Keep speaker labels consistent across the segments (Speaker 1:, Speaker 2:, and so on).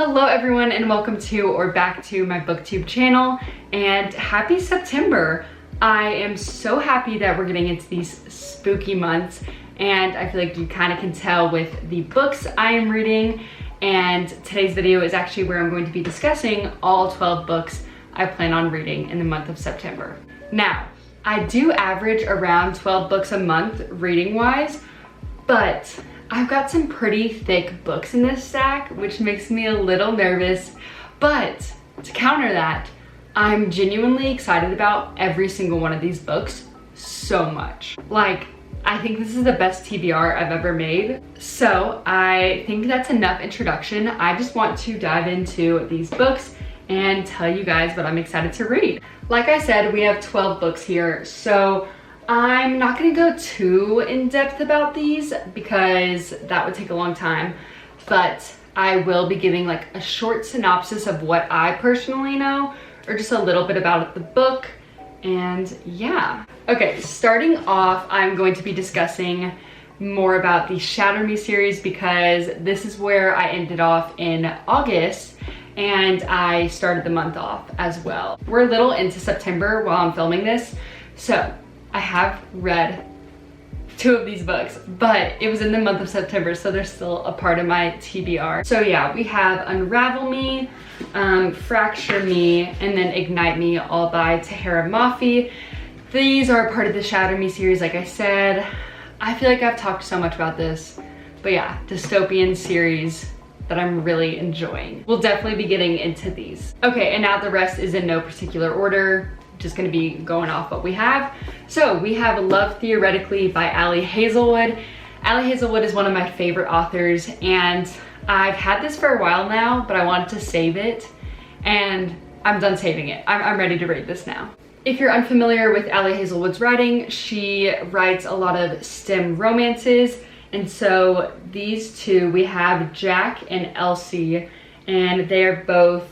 Speaker 1: Hello everyone and welcome to or back to my booktube channel, and happy September. I am so happy that we're getting into these spooky months, and I feel like you kind of can tell with the books I am reading. And today's video is actually where I'm going to be discussing all 12 books I plan on reading in the month of September. Now, I do average around 12 books a month reading wise, but I've got some pretty thick books in this stack, which makes me a little nervous. But to counter that, I'm genuinely excited about every single one of these books so much. Like, I think this is the best TBR I've ever made. So I think that's enough introduction. I just want to dive into these books and tell you guys what I'm excited to read. Like I said, we have 12 books here, so I'm not gonna go too in depth about these because that would take a long time, but I will be giving like a short synopsis of what I personally know, or just a little bit about the book, and yeah. Okay, starting off, I'm going to be discussing more about the Shatter Me series because this is where I ended off in August, and I started the month off as well. We're a little into September while I'm filming this, so I have read 2 of these books, but it was in the month of September, so they're still a part of my TBR. So yeah, we have Unravel Me, Fracture Me, and then Ignite Me, all by Tahereh Mafi. These are part of the Shatter Me series, like I said. I feel like I've talked so much about this, but yeah, dystopian series that I'm really enjoying. We'll definitely be getting into these. Okay, and now the rest is in no particular order. Just gonna be going off what we have. So we have Love Theoretically by Ali Hazelwood. Ali Hazelwood is one of my favorite authors, and I've had this for a while now, but I wanted to save it, and I'm done saving it. I'm ready to read this now. If you're unfamiliar with Ali Hazelwood's writing, she writes a lot of STEM romances, and so these two, we have Jack and Elsie, and they both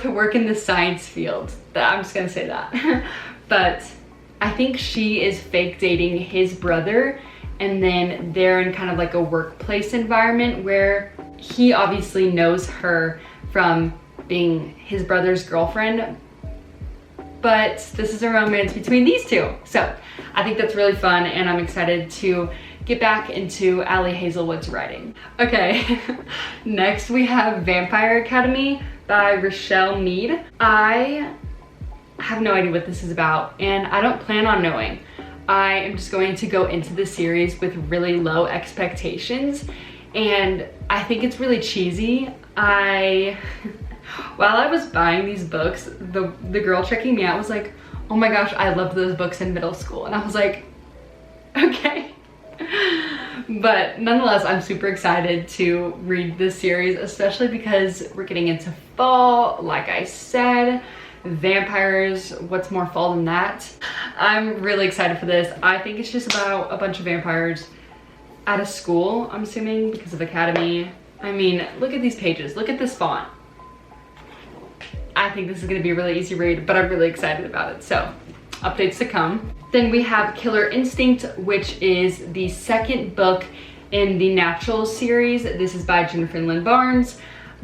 Speaker 1: work in the science field. I'm just gonna say that. But I think she is fake dating his brother, and then they're in kind of like a workplace environment where he obviously knows her from being his brother's girlfriend, but this is a romance between these two. So I think that's really fun, and I'm excited to get back into Ali Hazelwood's writing. Okay, next we have Vampire Academy by Rochelle Mead. I have no idea what this is about, and I don't plan on knowing. I am just going to go into the series with really low expectations, and I think it's really cheesy. While I was buying these books, the girl checking me out was like, oh my gosh, I loved those books in middle school. And I was like, okay. But nonetheless, I'm super excited to read this series, especially because we're getting into fall. Like I said, vampires, what's more fall than that? I'm really excited for this. I think it's just about a bunch of vampires at a school, I'm assuming, because of Academy. I mean, look at these pages, look at this font. I think this is gonna be a really easy read, but I'm really excited about it, so updates to come. Then we have Killer Instinct, which is the second book in the Natural series. This is by Jennifer Lynn Barnes.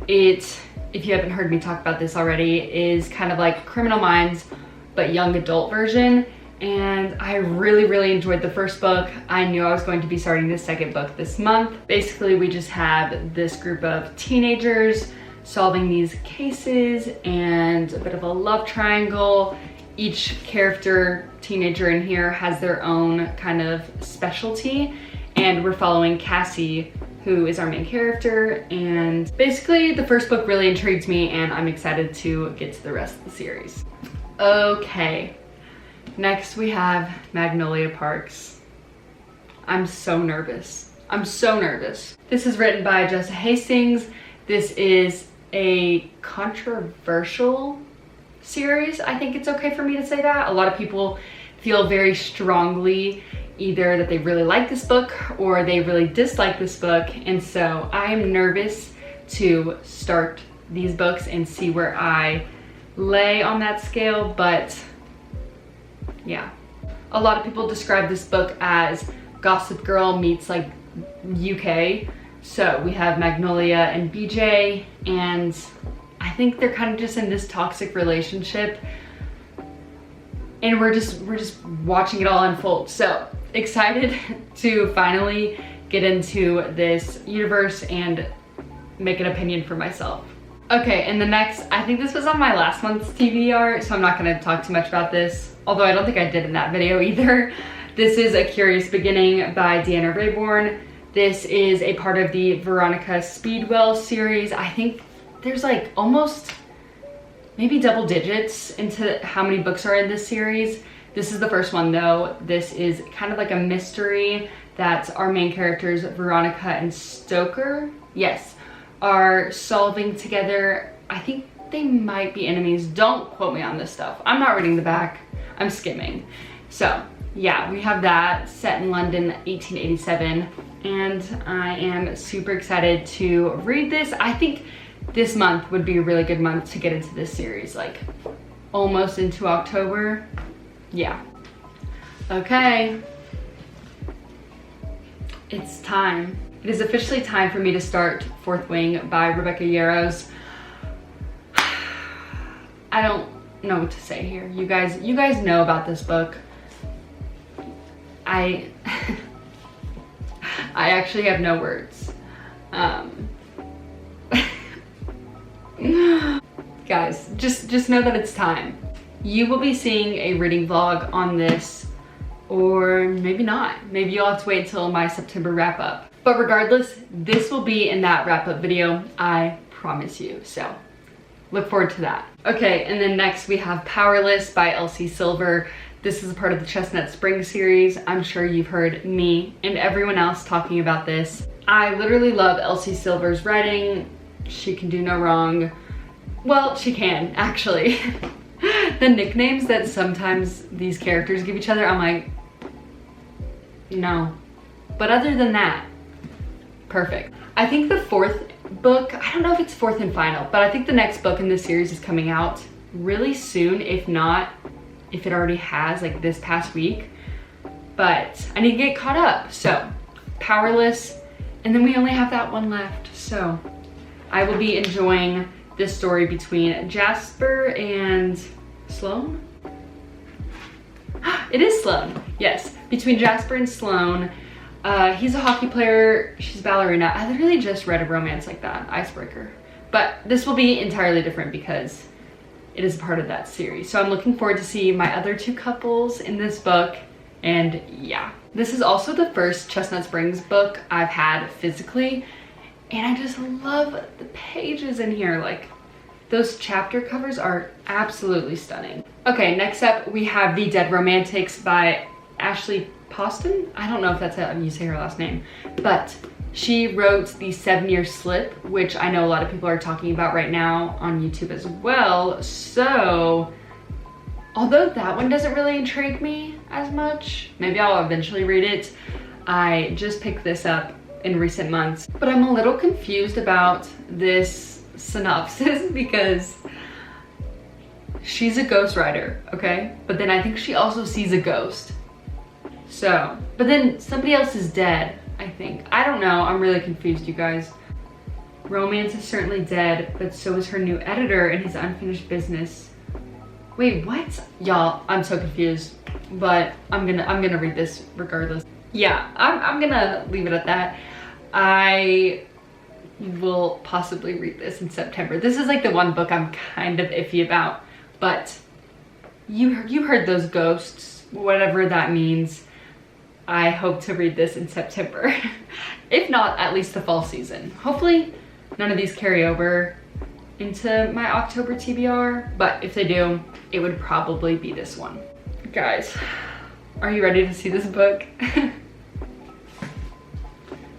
Speaker 1: It, if you haven't heard me talk about this already, is kind of like Criminal Minds, but young adult version. And I really enjoyed the first book. I knew I was going to be starting the second book this month. Basically, we just have this group of teenagers solving these cases and a bit of a love triangle. Each character, teenager in here, has their own kind of specialty, and we're following Cassie, who is our main character. And basically the first book really intrigues me, and I'm excited to get to the rest of the series. Okay, next we have Magnolia Parks. I'm so nervous. I'm so nervous. This is written by Jessa Hastings. This is a controversial series. I think it's okay for me to say that. A lot of people feel very strongly either that they really like this book or they really dislike this book, and so I am nervous to start these books and see where I lay on that scale. But yeah, a lot of people describe this book as Gossip Girl meets like UK So we have Magnolia and BJ, and I think they're kind of just in this toxic relationship, and we're just watching it all unfold. So excited to finally get into this universe and make an opinion for myself. Okay, and the next, I think this was on my last month's TBR, so I'm not gonna talk too much about this, although I don't think I did in that video either. This is A Curious Beginning by Deanna Raybourn. This is a part of the Veronica Speedwell series. I think there's like almost maybe double digits into how many books are in this series. This is the first one though. This is kind of like a mystery that our main characters, Veronica and Stoker, yes, are solving together. I think they might be enemies. Don't quote me on this stuff. I'm not reading the back, I'm skimming. So yeah, we have that set in London, 1887, and I am super excited to read this. I think this month would be a really good month to get into this series, like almost into October. Yeah. Okay. It's time. It is officially time for me to start Fourth Wing by Rebecca Yarros. I don't know what to say here. You guys know about this book. I actually have no words. Guys, just know that it's time. You will be seeing a reading vlog on this, or maybe not. Maybe you'll have to wait until my September wrap up. But regardless, this will be in that wrap up video, I promise you. So look forward to that. Okay, and then next we have Powerless by Elsie Silver. This is a part of the Chestnut Spring series. I'm sure you've heard me and everyone else talking about this. I literally love Elsie Silver's writing. She can do no wrong. Well, she can, actually. The nicknames that sometimes these characters give each other, I'm like, no. But other than that, perfect. I think the fourth book, I don't know if it's fourth and final, but I think the next book in this series is coming out really soon, if not, if it already has, like this past week. But I need to get caught up. So, Powerless, and then we only have that one left. So, I will be enjoying this story between Jasper and Sloane? It is Sloane, yes. Between Jasper and Sloane. He's a hockey player, she's a ballerina. I literally just read a romance like that, Icebreaker. But this will be entirely different because it is a part of that series. So I'm looking forward to see my other two couples in this book, and yeah. This is also the first Chestnut Springs book I've had physically, and I just love the pages in here. Like, those chapter covers are absolutely stunning. Okay, next up we have The Dead Romantics by Ashley Poston? I don't know if that's how you say her last name, but she wrote The 7-Year Slip, which I know a lot of people are talking about right now on YouTube as well. So, although that one doesn't really intrigue me as much, maybe I'll eventually read it. I just picked this up in recent months, but I'm a little confused about this synopsis because she's a ghostwriter, okay? But then I think she also sees a ghost. So, but then somebody else is dead, I think. I don't know, I'm really confused, you guys. Romance is certainly dead, but so is her new editor and his unfinished business. Wait, what? Y'all, I'm so confused, but I'm gonna read this regardless. Yeah, I'm gonna leave it at that. I will possibly read this in September. This is like the one book I'm kind of iffy about, but you heard those ghosts, whatever that means. I hope to read this in September. If not, at least the fall season. Hopefully none of these carry over into my October TBR, but if they do, it would probably be this one. Guys, are you ready to see this book?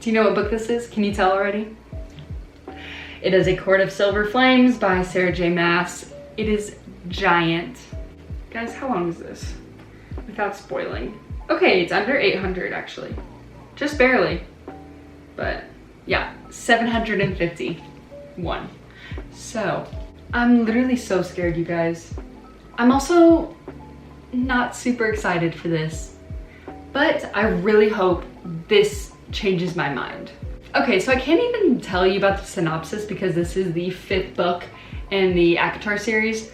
Speaker 1: Do you know what book this is? Can you tell already? It is A Court of Silver Flames by Sarah J. Maas. It is giant. Guys, how long is this? Without spoiling. Okay, it's under 800 actually. Just barely. But yeah, 751. So, I'm literally so scared, you guys. I'm also not super excited for this, but I really hope this changes my mind. Okay, so I can't even tell you about the synopsis because this is the 5th book in the ACOTAR series,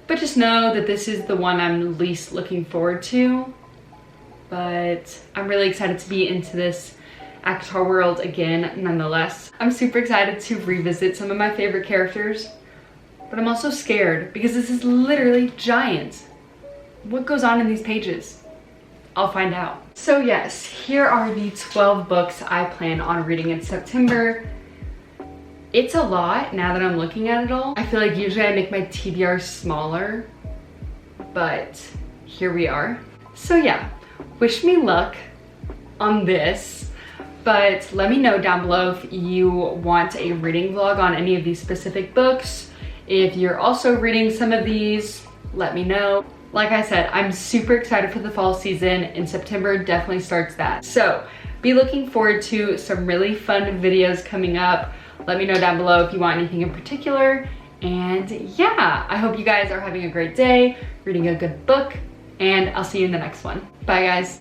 Speaker 1: but just know that this is the one I'm least looking forward to. But I'm really excited to be into this ACOTAR world again, nonetheless. I'm super excited to revisit some of my favorite characters, but I'm also scared because this is literally giant. What goes on in these pages? I'll find out. So yes, here are the 12 books I plan on reading in September. It's a lot now that I'm looking at it all. I feel like usually I make my TBR smaller, but here we are. So yeah, wish me luck on this, but let me know down below if you want a reading vlog on any of these specific books. If you're also reading some of these, let me know. Like I said, I'm super excited for the fall season, and September definitely starts that. So be looking forward to some really fun videos coming up. Let me know down below if you want anything in particular. And yeah, I hope you guys are having a great day, reading a good book, and I'll see you in the next one. Bye guys.